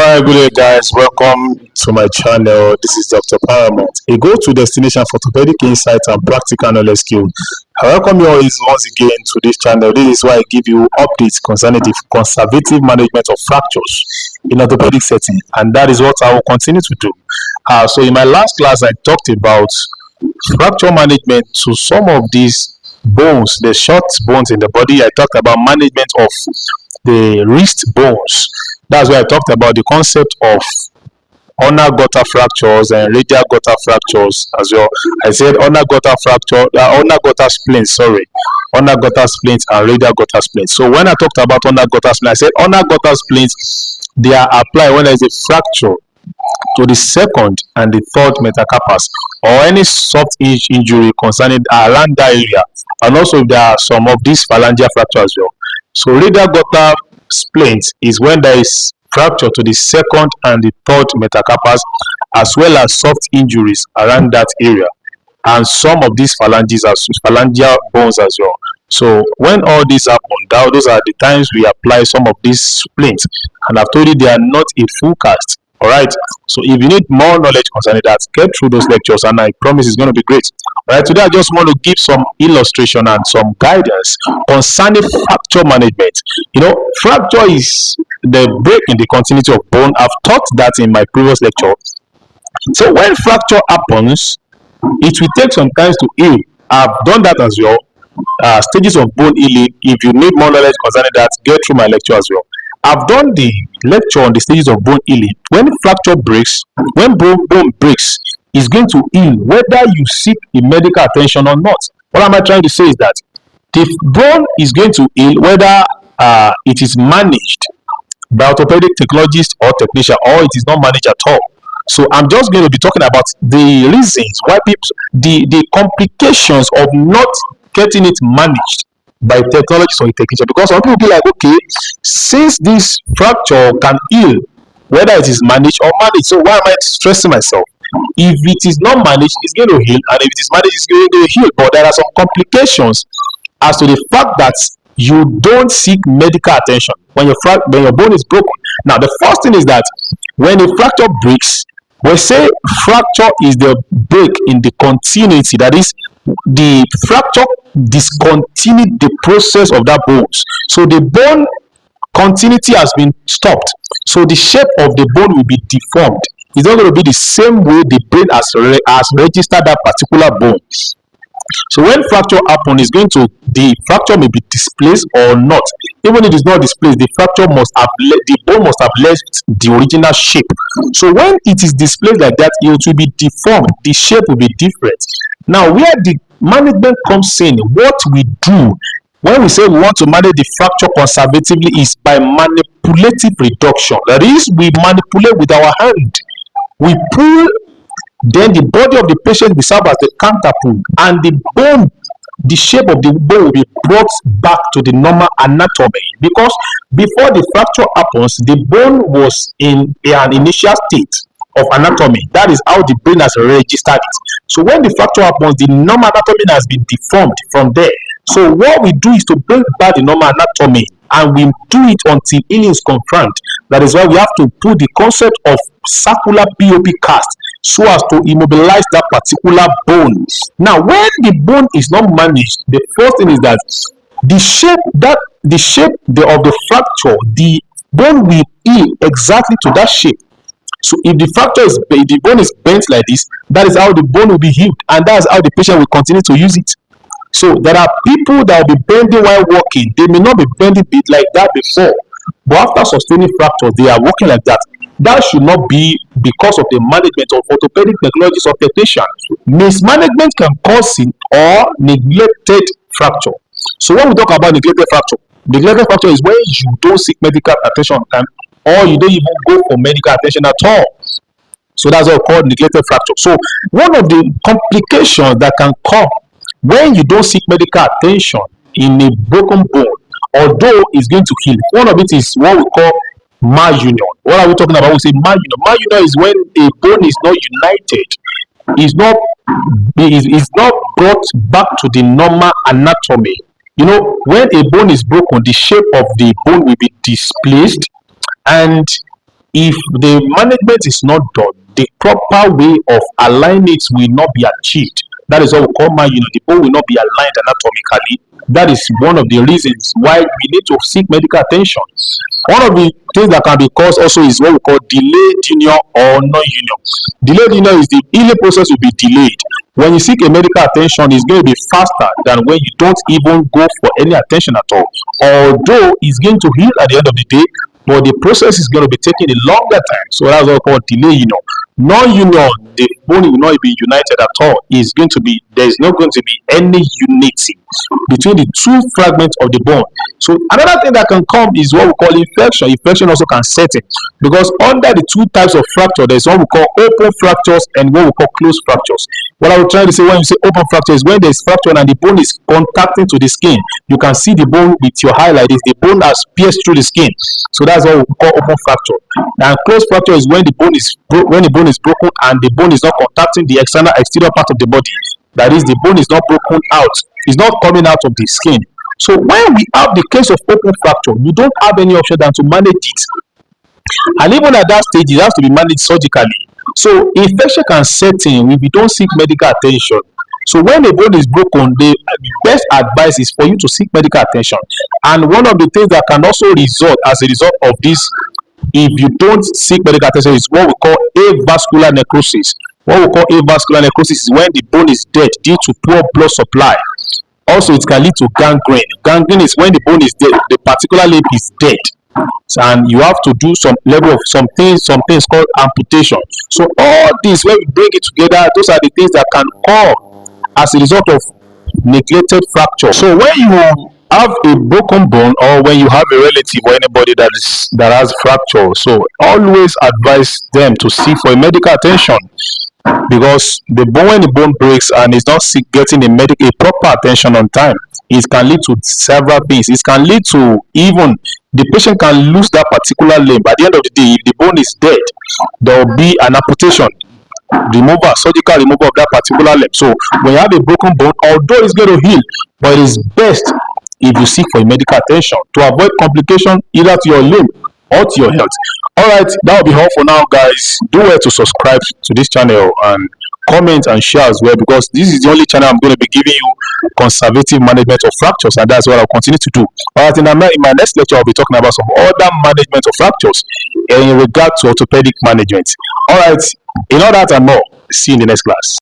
Alright, good day, guys. Welcome to my channel. This is Dr. Paramount, a go-to destination for orthopedic insights and practical knowledge skills. I welcome you all once again to this channel. This is why I give you updates concerning the conservative management of fractures in orthopedic setting, and that is what I will continue to do. So in my last class, I talked about fracture management to some of these bones, the short bones in the body. I talked about management of the wrist bones. That's why I talked about the concept of ulnar gutter fractures and radial gutter fractures as well. I said ulnar gutter fracture, ulnar gutter splints, ulnar gutter splints and radial gutter splints. So when I talked about ulnar gutter splints, I said ulnar gutter splints, they are applied when there is a fracture to the second and the third metacarpus or any soft injury concerning around that area, and also if there are some of these phalangeal fractures as well. So radial gutter splint is when there is fracture to the second and the third metacarpus, as well as soft injuries around that area, and some of these phalanges as phalangeal bones as well. So when all these happen, those are the times we apply some of these splints, and I've told you they are not a full cast. All right, so if you need more knowledge concerning that, get through those lectures and I promise it's going to be great. All right, today I just want to give some illustration and some guidance concerning fracture management. You know, fracture is the break in the continuity of bone. I've taught that in my previous lecture. So when fracture happens, it will take some time to heal. I've done that as well. Stages of bone healing. If you need more knowledge concerning that, get through my lecture as well. I've done the lecture on the stages of bone healing. When fracture breaks, when bone breaks, it's going to heal whether you seek a medical attention or not. What am I trying to say is that the bone is going to heal whether it is managed by orthopedic technologist or technician, or it is not managed at all. So I'm just going to be talking about the reasons why people, the complications of not getting it managed by technologists or a technician, because some people be like, okay, since this fracture can heal whether it is managed or managed, so why am I stressing myself? If it is not managed, it's going to heal, and if it is managed, it's going to heal. But there are some complications as to the fact that you don't seek medical attention when your bone is broken. Now the first thing is that when a fracture breaks, we say fracture is the break in the continuity, that is, the fracture discontinued the process of that bones. So the bone continuity has been stopped. So the shape of the bone will be deformed. It's not going to be the same way the brain has registered that particular bone. So when fracture happens, the fracture may be displaced or not. Even if it is not displaced, the bone must have left the original shape. So when it is displaced like that, it will be deformed. The shape will be different. Now, where the management comes in, what we do when we say we want to manage the fracture conservatively is by manipulative reduction. That is, we manipulate with our hand. We pull, then the body of the patient will serve as the counter pull, and the bone, the shape of the bone will be brought back to the normal anatomy. Because before the fracture happens, the bone was in an initial state of anatomy. That is how the brain has registered it. So when the fracture happens, the normal anatomy has been deformed from there. So what we do is to bring back the normal anatomy, and we do it until healing is confirmed. That is why we have to put the concept of circular POP cast so as to immobilize that particular bone. Now, when the bone is not managed, the first thing is that the shape of the fracture, the bone will heal exactly to that shape. So if the bone is bent like this, that is how the bone will be healed, and that is how the patient will continue to use it. So there are people that will be bending while walking. They may not be bending like that before, but after sustaining fractures, they are walking like that. That should not be because of the management of orthopedic technologies or technician. Mismanagement can cause it or neglected fracture. So when we talk about neglected fracture is when you don't seek medical attention on time, or you don't even go for medical attention at all. So that's what we call neglected fracture. So one of the complications that can come when you don't seek medical attention in a broken bone, although it's going to heal, one of it is what we call malunion. What are we talking about? We say malunion. Malunion is when a bone is not united, is not brought back to the normal anatomy. You know, when a bone is broken, the shape of the bone will be displaced, and If the management is not done, the proper way of aligning it will not be achieved. That is what we call malunion. The bone will not be aligned anatomically. That is one of the reasons why we need to seek medical attention. One of the things that can be caused also is what we call delayed union or non-union. Delayed union is the healing process will be delayed. When you seek a medical attention, it's going to be faster than when you don't even go for any attention at all. Although it's going to heal at the end of the day, but the process is going to be taking a longer time. So that's what we call delay union. Non-union, the bone will not be united at all. Is going to be there is not going to be any unity between the two fragments of the bone. So another thing that can come is what we call infection. Infection also can set in because under the two types of fracture, there's what we call open fractures and what we call closed fractures. What I was trying to say when you say open fracture is when there's fracture and the bone is contacting to the skin. You can see the bone with your eye like this. The bone has pierced through the skin. So that's what we call open fracture. And closed fracture is when the bone is broken and the bone is not contacting the exterior part of the body. That is, the bone is not broken out. It's not coming out of the skin. So when we have the case of open fracture, you don't have any option than to manage it. And even at that stage, it has to be managed surgically. So infection can set in if you don't seek medical attention. So when the bone is broken, the best advice is for you to seek medical attention. And one of the things that can also result as a result of this, if you don't seek medical attention, is what we call avascular necrosis. What we call avascular necrosis is when the bone is dead due to poor blood supply. Also, it can lead to gangrene. Gangrene is when the bone is dead, the particular limb is dead. So, and you have to do some level of some things called amputation. So all these, when we bring it together, those are the things that can come as a result of neglected fracture. So when you have a broken bone or when you have a relative or anybody that has fracture, so always advise them to seek for medical attention, because when the bone breaks and is not getting a proper attention on time, it can lead to several things. It can lead to even the patient can lose that particular limb. At the end of the day, if the bone is dead, there will be an amputation, surgical removal of that particular limb. So when you have a broken bone, although it's going to heal, but it is best if you seek for medical attention to avoid complication either to your limb or to your health. All right, that will be all for now, guys. Do well to subscribe to this channel and comment and share as well, because this is the only channel I'm going to be giving you conservative management of fractures, and that's what I'll continue to do. All right, in my next lecture, I'll be talking about some other management of fractures in regard to orthopedic management. All right, in all that and more, see you in the next class.